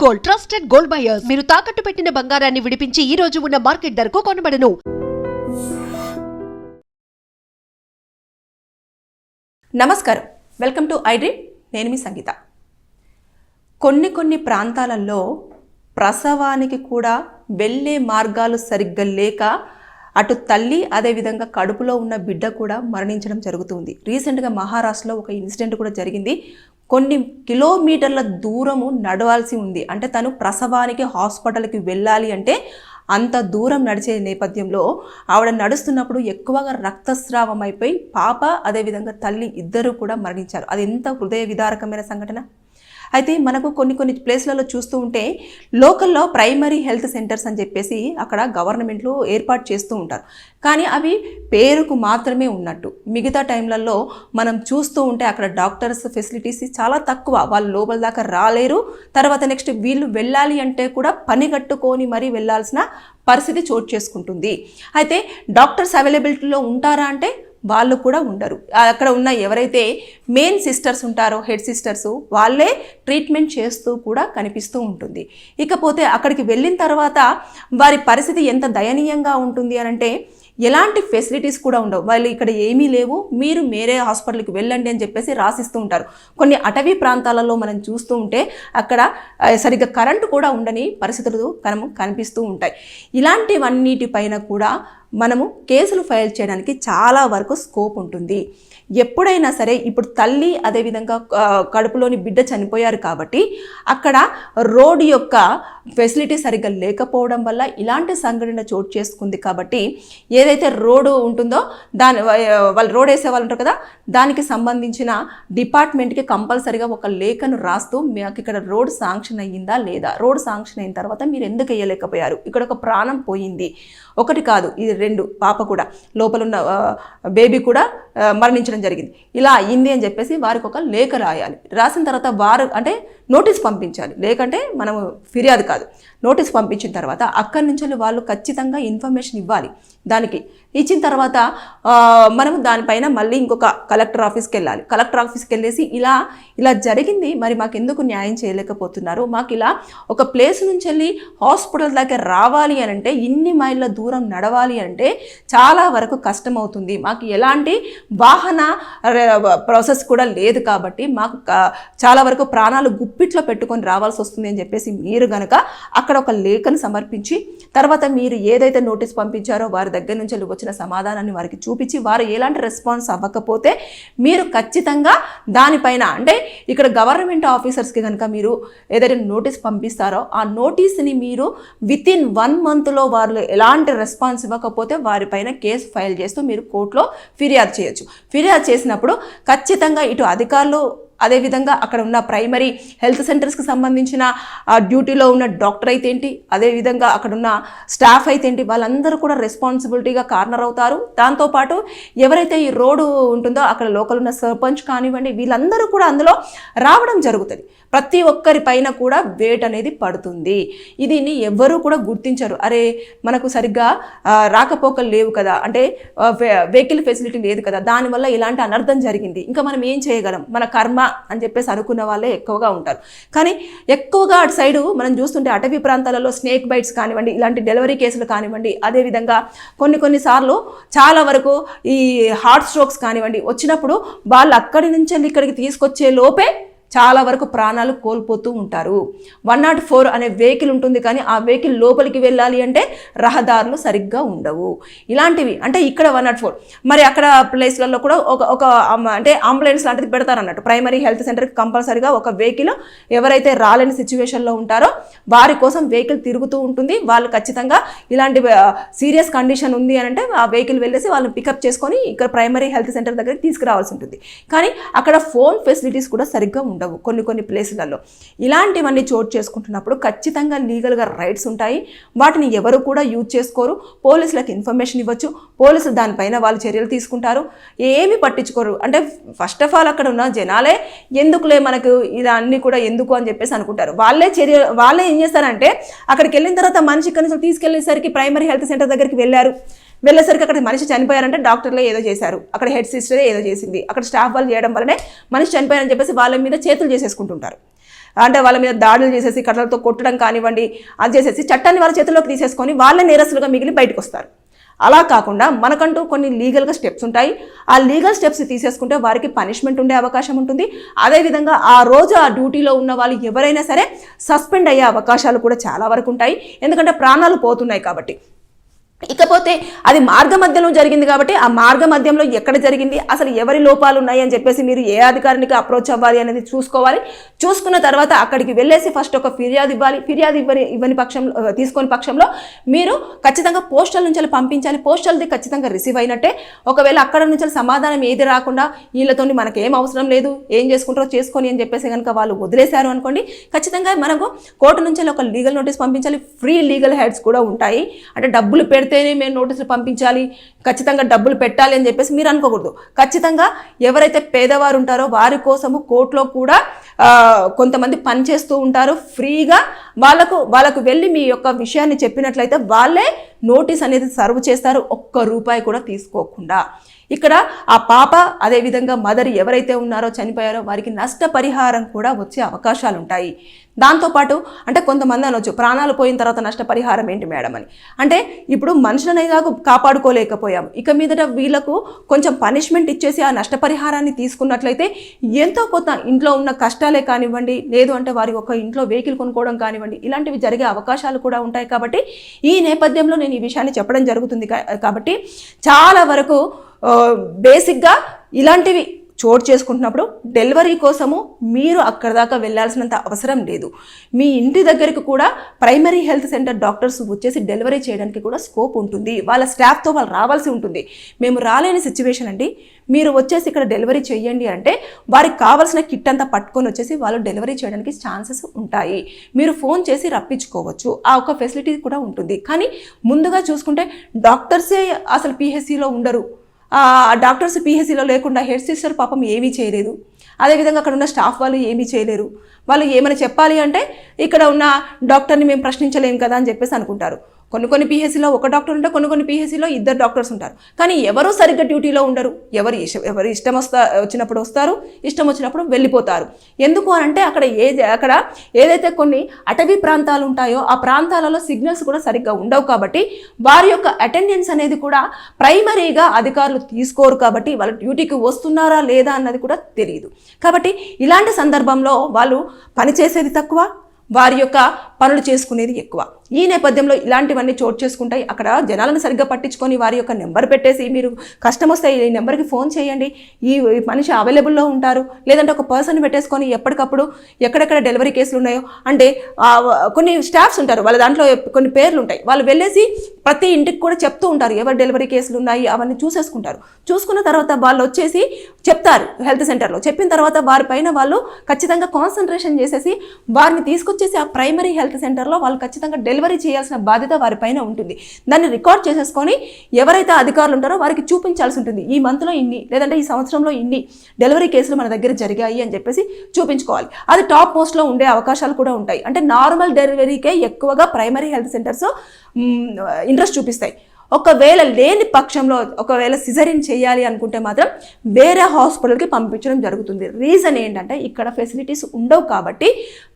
Gold, trusted gold buyers. మీరు తాకట్టు పెట్టిన బంగారాన్ని విడిపించి ఈ రోజు ఉన్న మార్కెట్ ధరకు కొనబడను. నమస్కారం, వెల్కమ్ టు ఐడ్రీమ్. నేను మీ సంగీత. కొన్ని ప్రాంతాలలో ప్రసవానికి కూడా వెళ్ళే మార్గాలు సరిగ్గా లేక అటు తల్లి అదేవిధంగా కడుపులో ఉన్న బిడ్డ కూడా మరణించడం జరుగుతుంది. రీసెంట్గా మహారాష్ట్రలో ఒక ఇన్సిడెంట్ కూడా జరిగింది. కొన్ని కిలోమీటర్ల దూరము నడవాల్సి ఉంది. అంటే తను ప్రసవానికి హాస్పిటల్కి వెళ్ళాలి అంటే అంత దూరం నడిచే నేపథ్యంలో ఆవిడ నడుస్తున్నప్పుడు ఎక్కువగా రక్తస్రావం అయిపోయి పాప అదేవిధంగా తల్లి ఇద్దరు కూడా మరణించారు. అది ఎంత హృదయ విదారకమైన సంఘటన. అయితే మనకు కొన్ని ప్లేస్లలో చూస్తూ ఉంటే లోకల్లో ప్రైమరీ హెల్త్ సెంటర్స్ అని చెప్పేసి అక్కడ గవర్నమెంట్లో ఏర్పాటు చేస్తూ ఉంటారు. కానీ అవి పేరుకు మాత్రమే ఉన్నట్టు. మిగతా టైంలలో మనం చూస్తూ ఉంటే అక్కడ డాక్టర్స్ ఫెసిలిటీస్ చాలా తక్కువ. వాళ్ళు లోపల దాకా రాలేరు. తర్వాత నెక్స్ట్ వీళ్ళు వెళ్ళాలి అంటే కూడా పని కట్టుకొని మరీ వెళ్ళాల్సిన పరిస్థితి చోటు చేసుకుంటుంది. అయితే డాక్టర్స్ అవైలబిలిటీలో ఉంటారా అంటే వాళ్ళు కూడా ఉండరు. అక్కడ ఉన్న ఎవరైతే మెయిన్ సిస్టర్స్ ఉంటారో, హెడ్ సిస్టర్స్, వాళ్ళే ట్రీట్మెంట్ చేస్తూ కూడా కనిపిస్తూ ఉంటుంది. ఇకపోతే అక్కడికి వెళ్ళిన తర్వాత వారి పరిస్థితి ఎంత దయనీయంగా ఉంటుంది అని అంటే ఎలాంటి ఫెసిలిటీస్ కూడా ఉండవు. వాళ్ళు ఇక్కడ ఏమీ లేవు, మీరు వేరే హాస్పిటల్కి వెళ్ళండి అని చెప్పేసి రాసిస్తూ ఉంటారు. కొన్ని అటవీ ప్రాంతాలలో మనం చూస్తూ ఉంటే అక్కడ సరిగ్గా కరెంటు కూడా ఉండని పరిస్థితులు కనిపిస్తూ ఉంటాయి. ఇలాంటివన్నిటిపైన కూడా మనము కేసులు ఫైల్ చేయడానికి చాలా వరకు స్కోప్ ఉంటుంది. ఎప్పుడైనా సరే ఇప్పుడు తల్లి అదేవిధంగా కడుపులోని బిడ్డ చనిపోయారు కాబట్టి అక్కడ రోడ్డు యొక్క ఫెసిలిటీ సరిగ్గా లేకపోవడం వల్ల ఇలాంటి సంఘటన చోటు చేసుకుంది. కాబట్టి ఏదైతే రోడ్డు ఉంటుందో వాళ్ళు రోడ్ వేసే వాళ్ళు ఉంటారు కదా, దానికి సంబంధించిన డిపార్ట్మెంట్కి కంపల్సరీగా ఒక లేఖను రాస్తూ మాకు ఇక్కడ రోడ్ శాంక్షన్ అయ్యిందా లేదా, రోడ్ శాంక్షన్ అయిన తర్వాత మీరు ఎందుకు వేయలేకపోయారు, ఇక్కడ ఒక ప్రాణం పోయింది, ఒకటి కాదు ఇది రెండు, పాప కూడా లోపల ఉన్న బేబీ కూడా మరణించడం జరిగింది, ఇలా అయ్యింది అని చెప్పేసి వారికి ఒక లేఖ రాయాలి. రాసిన తర్వాత వారు అంటే నోటీస్ పంపించాలి. లేకంటే మనము ఫిర్యాదు కాదు, నోటీస్ పంపించిన తర్వాత అక్కడి నుంచి వాళ్ళు ఖచ్చితంగా ఇన్ఫర్మేషన్ ఇవ్వాలి. దానికి ఇచ్చిన తర్వాత మనము దానిపైన మళ్ళీ ఇంకొక కలెక్టర్ ఆఫీస్కి వెళ్ళాలి. కలెక్టర్ ఆఫీస్కి వెళ్ళేసి ఇలా జరిగింది, మరి మాకు ఎందుకు న్యాయం చేయలేకపోతున్నారు, మాకు ఇలా ఒక ప్లేస్ నుంచి వెళ్ళి హాస్పిటల్ దాకా రావాలి అని అంటే ఇన్ని మైళ్ళ దూరం నడవాలి అంటే చాలా వరకు కష్టమవుతుంది, మాకు ఎలాంటి వాహన ప్రాసెస్ కూడా లేదు, కాబట్టి మాకు చాలా వరకు ప్రాణాలు గుప్పిట్లో పెట్టుకొని రావాల్సి వస్తుంది అని చెప్పేసి మీరు గనక అక్కడ ఒక లేఖను సమర్పించి తర్వాత మీరు ఏదైతే నోటీస్ పంపించారో వారి దగ్గర నుంచి వచ్చిన సమాధానాన్ని వారికి చూపించి వారు ఎలాంటి రెస్పాన్స్ అవ్వకపోతే మీరు ఖచ్చితంగా దానిపైన అంటే ఇక్కడ గవర్నమెంట్ ఆఫీసర్స్కి కనుక మీరు ఏదైతే నోటీస్ పంపిస్తారో ఆ నోటీస్ని మీరు వితిన్ 1 monthలో వారు ఎలాంటి రెస్పాన్స్ ఇవ్వకపోతే వారిపైన కేసు ఫైల్ చేస్తూ మీరు కోర్టులో ఫిర్యాదు చేయొచ్చు. ఫిర్యాదు చేసినప్పుడు ఖచ్చితంగా ఇటు అధికారులు అదేవిధంగా అక్కడ ఉన్న ప్రైమరీ హెల్త్ సెంటర్స్కి సంబంధించిన డ్యూటీలో ఉన్న డాక్టర్ అయితే ఏంటి, అదేవిధంగా అక్కడ ఉన్న స్టాఫ్ అయితే ఏంటి, వాళ్ళందరూ కూడా రెస్పాన్సిబిలిటీగా కార్నర్ అవుతారు. దాంతోపాటు ఎవరైతే ఈ రోడ్డు ఉంటుందో అక్కడ లోకల్ ఉన్న సర్పంచ్ కానివ్వండి, వీళ్ళందరూ కూడా అందులో రావడం జరుగుతుంది. ప్రతి ఒక్కరి పైన కూడా వేట్ అనేది పడుతుంది. దీన్ని ఎవ్వరూ కూడా గుర్తించరు. అరే మనకు సరిగ్గా రాకపోకలు లేవు కదా, అంటే వెహికల్ ఫెసిలిటీ లేదు కదా, దానివల్ల ఇలాంటి అనర్థం జరిగింది, ఇంకా మనం ఏం చేయగలం, మన కర్మ అని చెప్పేసి అనుకున్న వాళ్ళే ఎక్కువగా ఉంటారు. కానీ ఎక్కువగా అటు సైడు మనం చూస్తుంటే అటవీ ప్రాంతాలలో స్నేక్ బైట్స్ కానివ్వండి, ఇలాంటి డెలివరీ కేసులు కానివ్వండి, అదేవిధంగా కొన్నిసార్లు చాలా వరకు ఈ హార్ట్ స్ట్రోక్స్ కానివ్వండి వచ్చినప్పుడు వాళ్ళు అక్కడి నుంచి ఇక్కడికి తీసుకొచ్చే లోపే చాలా వరకు ప్రాణాలు కోల్పోతూ ఉంటారు. 104 అనే వెహికల్ ఉంటుంది, కానీ ఆ వెహికల్ లోపలికి వెళ్ళాలి అంటే రహదారులు సరిగ్గా ఉండవు. ఇలాంటివి అంటే ఇక్కడ 104 మరి అక్కడ ప్లేస్లలో కూడా ఒక అంటే అంబులెన్స్ లాంటిది పెడతారన్నట్టు. ప్రైమరీ హెల్త్ సెంటర్కి కంపల్సరీగా ఒక వెహికల్ ఎవరైతే రాలేని సిచ్యువేషన్లో ఉంటారో వారి కోసం వెహికల్ తిరుగుతూ ఉంటుంది. వాళ్ళు ఖచ్చితంగా ఇలాంటి సీరియస్ కండిషన్ ఉంది అని అంటే ఆ వెహికల్ వెళ్ళేసి వాళ్ళని పికప్ చేసుకొని ఇక్కడ ప్రైమరీ హెల్త్ సెంటర్ దగ్గరికి తీసుకురావాల్సి ఉంటుంది. కానీ అక్కడ ఫోన్ ఫెసిలిటీస్ కూడా సరిగ్గా ఉండవు కొన్ని ప్లేసులలో. ఇలాంటివన్నీ చోటు చేసుకుంటున్నప్పుడు ఖచ్చితంగా లీగల్గా రైట్స్ ఉంటాయి, వాటిని ఎవరు కూడా యూజ్ చేసుకోరు. పోలీసులకు ఇన్ఫర్మేషన్ ఇవ్వచ్చు, పోలీసులు దానిపైన వాళ్ళు చర్యలు తీసుకుంటారు, ఏమీ పట్టించుకోరు. అంటే ఫస్ట్ ఆఫ్ ఆల్ అక్కడ ఉన్న జనాలే ఎందుకులే మనకు ఇదన్నీ కూడా ఎందుకు అని చెప్పేసి అనుకుంటారు. వాళ్ళే ఏం చేస్తారంటే అక్కడికి వెళ్ళిన తర్వాత మనిషి కనీసం తీసుకెళ్లేసరికి ప్రైమరీ హెల్త్ సెంటర్ దగ్గరికి వెళ్ళేసరికి అక్కడ మనిషి చనిపోయారంటే డాక్టర్లే ఏదో చేశారు, అక్కడ హెడ్ సిస్టరే ఏదో చేసింది, అక్కడ స్టాఫ్ వాళ్ళు చేయడం వల్లనే మనిషి చనిపోయారని చెప్పేసి వాళ్ళ మీద చేతులు చేసేసుకుంటుంటారు. అంటే వాళ్ళ మీద దాడులు చేసేసి కట్టలతో కొట్టడం కానివ్వండి, అది చేసేసి చట్టాన్ని వాళ్ళ చేతుల్లోకి తీసేసుకొని వాళ్ళే నేరస్తులుగా మిగిలి బయటకు వస్తారు. అలా కాకుండా మనకంటూ కొన్ని లీగల్గా స్టెప్స్ ఉంటాయి. ఆ లీగల్ స్టెప్స్ తీసేసుకుంటే వారికి పనిష్మెంట్ ఉండే అవకాశం ఉంటుంది. అదేవిధంగా ఆ రోజు ఆ డ్యూటీలో ఉన్న వాళ్ళు ఎవరైనా సరే సస్పెండ్ అయ్యే అవకాశాలు కూడా చాలా వరకు ఉంటాయి. ఎందుకంటే ప్రాణాలు పోతున్నాయి కాబట్టి. ఇకపోతే అది మార్గ మధ్యంలో జరిగింది కాబట్టి ఆ మార్గ మధ్యంలో ఎక్కడ జరిగింది, అసలు ఎవరి లోపాలు ఉన్నాయి అని చెప్పేసి మీరు ఏ అధికారికి అప్రోచ్ అవ్వాలి అనేది చూసుకోవాలి. చూసుకున్న తర్వాత అక్కడికి వెళ్ళేసి ఫస్ట్ ఒక ఫిర్యాదు ఇవ్వాలి. ఫిర్యాదు ఇవ్వని పక్షంలో తీసుకొని పక్షంలో మీరు ఖచ్చితంగా పోస్టల్ నుంచి పంపించాలి. పోస్టల్ది ఖచ్చితంగా రిసీవ్ అయినట్టే. ఒకవేళ అక్కడ నుంచి సమాధానం ఏది రాకుండా వీళ్ళతో మనకి ఏం అవసరం లేదు, ఏం చేసుకుంటారో చేసుకొని అని చెప్పేసి కనుక వాళ్ళు వదిలేశారు అనుకోండి, ఖచ్చితంగా మనకు కోర్టు నుంచి ఒక లీగల్ నోటీస్ పంపించాలి. ఫ్రీ లీగల్ హెడ్స్ కూడా ఉంటాయి. అంటే డబ్బులు పెడితేనే మేము నోటీసులు పంపించాలి, ఖచ్చితంగా డబ్బులు పెట్టాలి అని చెప్పేసి మీరు అనుకోకూడదు. ఖచ్చితంగా ఎవరైతే పేదవారు ఉంటారో వారి కోసము కోర్టులో కూడా కొంతమంది పనిచేస్తూ ఉంటారు ఫ్రీగా. వాళ్ళకు వెళ్ళి మీ యొక్క విషయాన్ని చెప్పినట్లయితే వాళ్ళే నోటీస్ అనేది సర్వ్ చేస్తారు, ₹1 కూడా తీసుకోకుండా. ఇక్కడ ఆ పాప అదేవిధంగా మదర్ ఎవరైతే ఉన్నారో చనిపోయారో వారికి నష్టపరిహారం కూడా వచ్చే అవకాశాలు ఉంటాయి. దాంతోపాటు అంటే కొంతమంది అనొచ్చు, ప్రాణాలు పోయిన తర్వాత నష్టపరిహారం ఏంటి మేడం అని. అంటే ఇప్పుడు మనుషులనే కాపాడుకోలేకపోయాము, ఇక మీదట వీళ్ళకు కొంచెం పనిష్మెంట్ ఇచ్చేసి ఆ నష్టపరిహారాన్ని తీసుకున్నట్లయితే ఎంతో కొంత ఇంట్లో ఉన్న కష్టాలే కానివ్వండి, లేదు అంటే వారి ఒక ఇంట్లో వెహికల్ కొనుక్కోవడం కానివ్వండి, ఇలాంటివి జరిగే అవకాశాలు కూడా ఉంటాయి. కాబట్టి ఈ నేపథ్యంలో నేను ఈ విషయాన్ని చెప్పడం జరుగుతుంది. కాబట్టి చాలా వరకు బేసిక్గా ఇలాంటివి చోటు చేసుకుంటున్నప్పుడు డెలివరీ కోసము మీరు అక్కడ దాకా వెళ్ళాల్సినంత అవసరం లేదు. మీ ఇంటి దగ్గరికి కూడా ప్రైమరీ హెల్త్ సెంటర్ డాక్టర్స్ వచ్చేసి డెలివరీ చేయడానికి కూడా స్కోప్ ఉంటుంది. వాళ్ళ స్టాఫ్తో వాళ్ళు రావాల్సి ఉంటుంది. మేము రాలేని సిచ్యువేషన్ అండి, మీరు వచ్చేసి ఇక్కడ డెలివరీ చేయండి అంటే వారికి కావాల్సిన కిట్ అంతా పట్టుకొని వచ్చేసి వాళ్ళు డెలివరీ చేయడానికి ఛాన్సెస్ ఉంటాయి. మీరు ఫోన్ చేసి రప్పించుకోవచ్చు, ఆ ఒక ఫెసిలిటీ కూడా ఉంటుంది. కానీ ముందుగా చూసుకుంటే డాక్టర్సే అసలు పిహెచ్సిలో ఉండరు. డాక్టర్స్ పిహెచ్సిలో లేకుండా హెడ్ సిస్టర్ పాపం ఏమీ చేయలేదు. అదేవిధంగా అక్కడ ఉన్న స్టాఫ్ వాళ్ళు ఏమీ చేయలేరు. వాళ్ళు ఏమైనా చెప్పాలి అంటే ఇక్కడ ఉన్న డాక్టర్ని మేము ప్రశ్నించలేము కదా అని చెప్పేసి అనుకుంటారు. కొన్ని పిహెచ్సిలో ఒక డాక్టర్ ఉంటారు, కొన్ని పిహెచ్సిలో 2 డాక్టర్స్ ఉంటారు. కానీ ఎవరూ సరిగ్గా డ్యూటీలో ఉండరు. ఎవరు ఇష్టం వచ్చినప్పుడు వస్తారు, ఇష్టం వచ్చినప్పుడు వెళ్ళిపోతారు. ఎందుకు అనంటే అక్కడ ఏదైతే కొన్ని అటవీ ప్రాంతాలు ఉంటాయో ఆ ప్రాంతాలలో సిగ్నల్స్ కూడా సరిగ్గా ఉండవు. కాబట్టి వారి యొక్క అటెండెన్స్ అనేది కూడా ప్రైమరీగా అధికారులు తీసుకోరు. కాబట్టి వాళ్ళ డ్యూటీకి వస్తున్నారా లేదా అన్నది కూడా తెలియదు. కాబట్టి ఇలాంటి సందర్భంలో వాళ్ళు పనిచేసేది తక్కువ, వారి యొక్క పనులు చేసుకునేది ఎక్కువ. ఈ నేపథ్యంలో ఇలాంటివన్నీ చోటు చేసుకుంటాయి. అక్కడ జనాలను సరిగ్గా పట్టించుకొని వారి యొక్క నెంబర్ పెట్టేసి మీరు కష్టం వస్తే ఈ నెంబర్కి ఫోన్ చేయండి, ఈ మనిషి అవైలబుల్లో ఉంటారు, లేదంటే ఒక పర్సన్ పెట్టేసుకొని ఎప్పటికప్పుడు ఎక్కడెక్కడ డెలివరీ కేసులు ఉన్నాయో అంటే కొన్ని స్టాఫ్స్ ఉంటారు, వాళ్ళ దాంట్లో కొన్ని పేర్లు ఉంటాయి, వాళ్ళు వెళ్ళేసి ప్రతి ఇంటికి కూడా చెప్తూ ఉంటారు ఎవరు డెలివరీ కేసులు ఉన్నాయి అవన్నీ చూసేసుకుంటారు. చూసుకున్న తర్వాత వాళ్ళు వచ్చేసి చెప్తారు హెల్త్ సెంటర్లో. చెప్పిన తర్వాత వారిపైన వాళ్ళు ఖచ్చితంగా కాన్సన్ట్రేషన్ చేసేసి వారిని తీసుకొచ్చేసి ఆ ప్రైమరీ హెల్త్ సెంటర్లో వాళ్ళు ఖచ్చితంగా డెలివరీ చేయాల్సిన బాధ్యత వారిపైన ఉంటుంది. దాన్ని రికార్డ్ చేసేసుకొని ఎవరైతే అధికారులు ఉంటారో వారికి చూపించాల్సి ఉంటుంది. ఈ మంత్లో ఇన్ని, లేదంటే ఈ సంవత్సరంలో ఇన్ని డెలివరీ కేసులు మన దగ్గర జరిగాయి అని చెప్పేసి చూపించుకోవాలి. అది టాప్ మోస్ట్లో ఉండే అవకాశాలు కూడా ఉంటాయి. అంటే నార్మల్ డెలివరీకే ఎక్కువగా ప్రైమరీ హెల్త్ సెంటర్స్ ఇంట్రెస్ట్ చూపిస్తాయి. ఒకవేళ లేని పక్షంలో ఒకవేళ సిజరీన్ చేయాలి అనుకుంటే మాత్రం వేరే హాస్పిటల్కి పంపించడం జరుగుతుంది. రీజన్ ఏంటంటే ఇక్కడ ఫెసిలిటీస్ ఉండవు కాబట్టి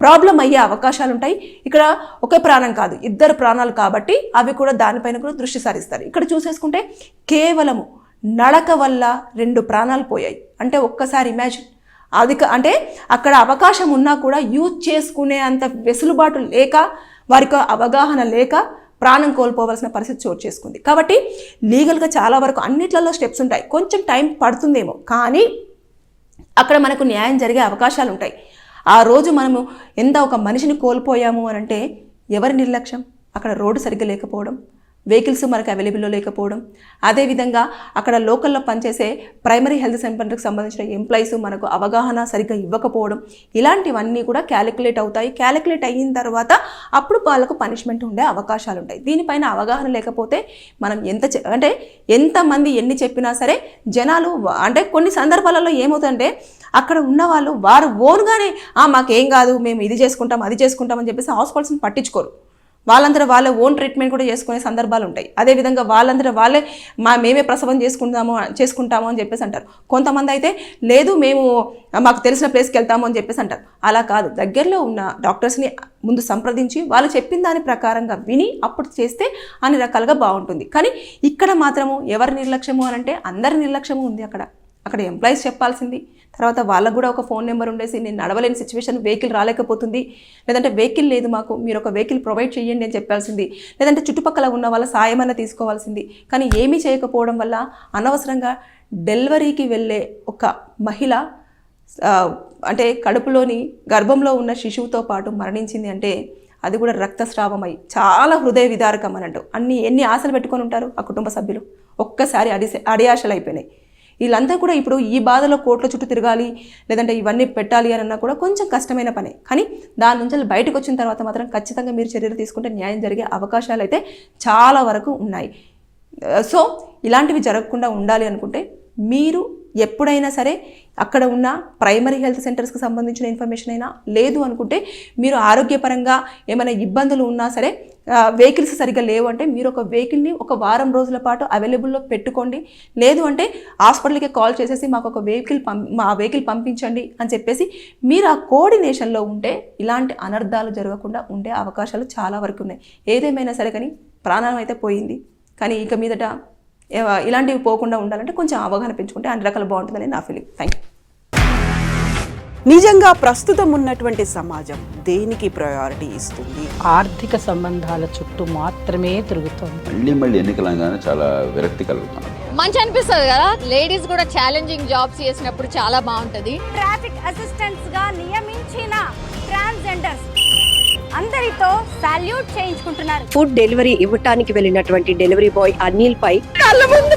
ప్రాబ్లం అయ్యే అవకాశాలు ఉంటాయి. ఇక్కడ ఒకే ప్రాణం కాదు 2 ప్రాణాలు కాబట్టి అవి కూడా దానిపైన కూడా దృష్టి సారిస్తారు. ఇక్కడ చూసేసుకుంటే కేవలము నడక వల్ల 2 ప్రాణాలు పోయాయి. అంటే ఒక్కసారి ఇమాజిన్. అంటే అక్కడ అవకాశం ఉన్నా కూడా యూజ్ చేసుకునే అంత వెసులుబాటు లేక, వారికి అవగాహన లేక ప్రాణం కోల్పోవలసిన పరిస్థితి చోటు చేసుకుంది. కాబట్టి లీగల్గా చాలా వరకు అన్నిట్లలో స్టెప్స్ ఉంటాయి. కొంచెం టైం పడుతుందేమో, కానీ అక్కడ మనకు న్యాయం జరిగే అవకాశాలు ఉంటాయి. ఆ రోజు మనము ఒక మనిషిని కోల్పోయాము అని అంటే ఎవరి నిర్లక్ష్యం? అక్కడ రోడ్డు సరిగ్గా లేకపోవడం, వెహికల్స్ మనకు అవైలబుల్లో లేకపోవడం, అదేవిధంగా అక్కడ లోకల్లో పనిచేసే ప్రైమరీ హెల్త్ సెంటర్కి సంబంధించిన ఎంప్లాయీస్ మనకు అవగాహన సరిగ్గా ఇవ్వకపోవడం, ఇలాంటివన్నీ కూడా క్యాలిక్యులేట్ అవుతాయి. క్యాలిక్యులేట్ అయిన తర్వాత అప్పుడు వాళ్ళకు పనిష్మెంట్ ఉండే అవకాశాలు ఉంటాయి. దీనిపైన అవగాహన లేకపోతే మనం ఎంతమంది ఎన్ని చెప్పినా సరే జనాలు అంటే కొన్ని సందర్భాలలో ఏమవుతుందంటే అక్కడ ఉన్న వాళ్ళు వారు ఓన్గానే మాకేం కాదు, మేము ఇది చేసుకుంటాం అది చేసుకుంటాం అని చెప్పేసి హాస్పిటల్స్ని పట్టించుకోరు. వాళ్ళందరూ వాళ్ళే ఓన్ ట్రీట్మెంట్ కూడా చేసుకునే సందర్భాలు ఉంటాయి. అదేవిధంగా వాళ్ళందరూ వాళ్ళే మేమే ప్రసవం చేసుకుంటాము అని చెప్పేసి అంటారు. కొంతమంది అయితే లేదు మేము మాకు తెలిసిన ప్లేస్కి వెళ్తాము అని చెప్పేసి అంటారు. అలా కాదు, దగ్గరలో ఉన్న డాక్టర్స్ని ముందు సంప్రదించి వాళ్ళు చెప్పిన దాని ప్రకారంగా విని అప్పుడు చేస్తే అన్ని రకాలుగా బాగుంటుంది. కానీ ఇక్కడ మాత్రము ఎవరి నిర్లక్ష్యము అని అంటే అందరి నిర్లక్ష్యము ఉంది. అక్కడ ఎంప్లాయీస్ చెప్పాల్సింది, తర్వాత వాళ్ళకు కూడా ఒక ఫోన్ నెంబర్ ఉండేసి నేను నడవలేని సిచ్యువేషన్, వెహికల్ రాలేకపోతుంది, లేదంటే వెహికల్ లేదు మాకు, మీరు ఒక వెహికల్ ప్రొవైడ్ చేయండి అని చెప్పాల్సింది, లేదంటే చుట్టుపక్కల ఉన్న వాళ్ళ సాయం అన్న తీసుకోవాల్సింది. కానీ ఏమీ చేయకపోవడం వల్ల అనవసరంగా డెలివరీకి వెళ్ళే ఒక మహిళ అంటే కడుపులోని గర్భంలో ఉన్న శిశువుతో పాటు మరణించింది అంటే అది కూడా రక్తస్రావమై చాలా హృదయ విదారకం అన్నట్టు. ఎన్ని ఆశలు పెట్టుకొని ఉంటారు ఆ కుటుంబ సభ్యులు, ఒక్కసారి అడియాశలు అయిపోయినాయి. వీళ్ళంతా కూడా ఇప్పుడు ఈ బాధలో కోట్ల చుట్టూ తిరగాలి, లేదంటే ఇవన్నీ పెట్టాలి అని అన్నా కూడా కొంచెం కష్టమైన పనే. కానీ దాని నుంచి బయటకు వచ్చిన తర్వాత మాత్రం ఖచ్చితంగా మీరు చర్యలు తీసుకుంటే న్యాయం జరిగే అవకాశాలు అయితే చాలా వరకు ఉన్నాయి. సో ఇలాంటివి జరగకుండా ఉండాలి అనుకుంటే మీరు ఎప్పుడైనా సరే అక్కడ ఉన్న ప్రైమరీ హెల్త్ సెంటర్స్కి సంబంధించిన ఇన్ఫర్మేషన్ అయినా, లేదు అనుకుంటే మీరు ఆరోగ్యపరంగా ఏమైనా ఇబ్బందులు ఉన్నా సరే వెహికల్స్ సరిగ్గా లేవు అంటే మీరు ఒక వెహికల్ని ఒక వారం రోజుల పాటు అవైలబుల్లో పెట్టుకోండి. లేదు అంటే హాస్పిటల్కి కాల్ చేసేసి మాకు ఒక మా వెహికల్ పంపించండి అని చెప్పేసి మీరు ఆ కోఆర్డినేషన్లో ఉంటే ఇలాంటి అనర్థాలు జరగకుండా ఉండే అవకాశాలు చాలా వరకు ఉన్నాయి. ఏదేమైనా సరే కానీ ప్రాణం అయితే పోయింది, కానీ ఇక మీదట ఇలాంటివి పోకుండా ఉండాలంటే కొంచెం అవగాహన పెంచుకుంటే అన్ని రకాలు బాగుంటుందని నా ఫీలింగ్. Thank you. నిజంగా ప్రస్తుతం ఉన్నటువంటి సమాజం దేనికి ప్రయారిటీ ఇస్తుంది? ఆర్థిక సంబంధాల చుట్టూ మాత్రమే తిరుగుతుంది. మళ్ళీ ఎన్నికలంగానే చాలా విరక్తి కలుగుతున్నాం. మంచి అనిపిస్తుంది కదా, లేడీస్ కూడా ఛాలెంజింగ్ జాబ్స్ చేసినప్పుడు చాలా బాగుంటది. ట్రాఫిక్ అసిస్టెంట్స్ గా నియమించిన ట్రాన్స్జెండర్స్ అందరితో సాల్యూట్ చేయించుకుంటున్నారు. ఫుడ్ డెలివరీ ఇవ్వటానికి వెళ్ళినటువంటి డెలివరీ బాయ్ అనిల్ పై కళ్ళ ముందు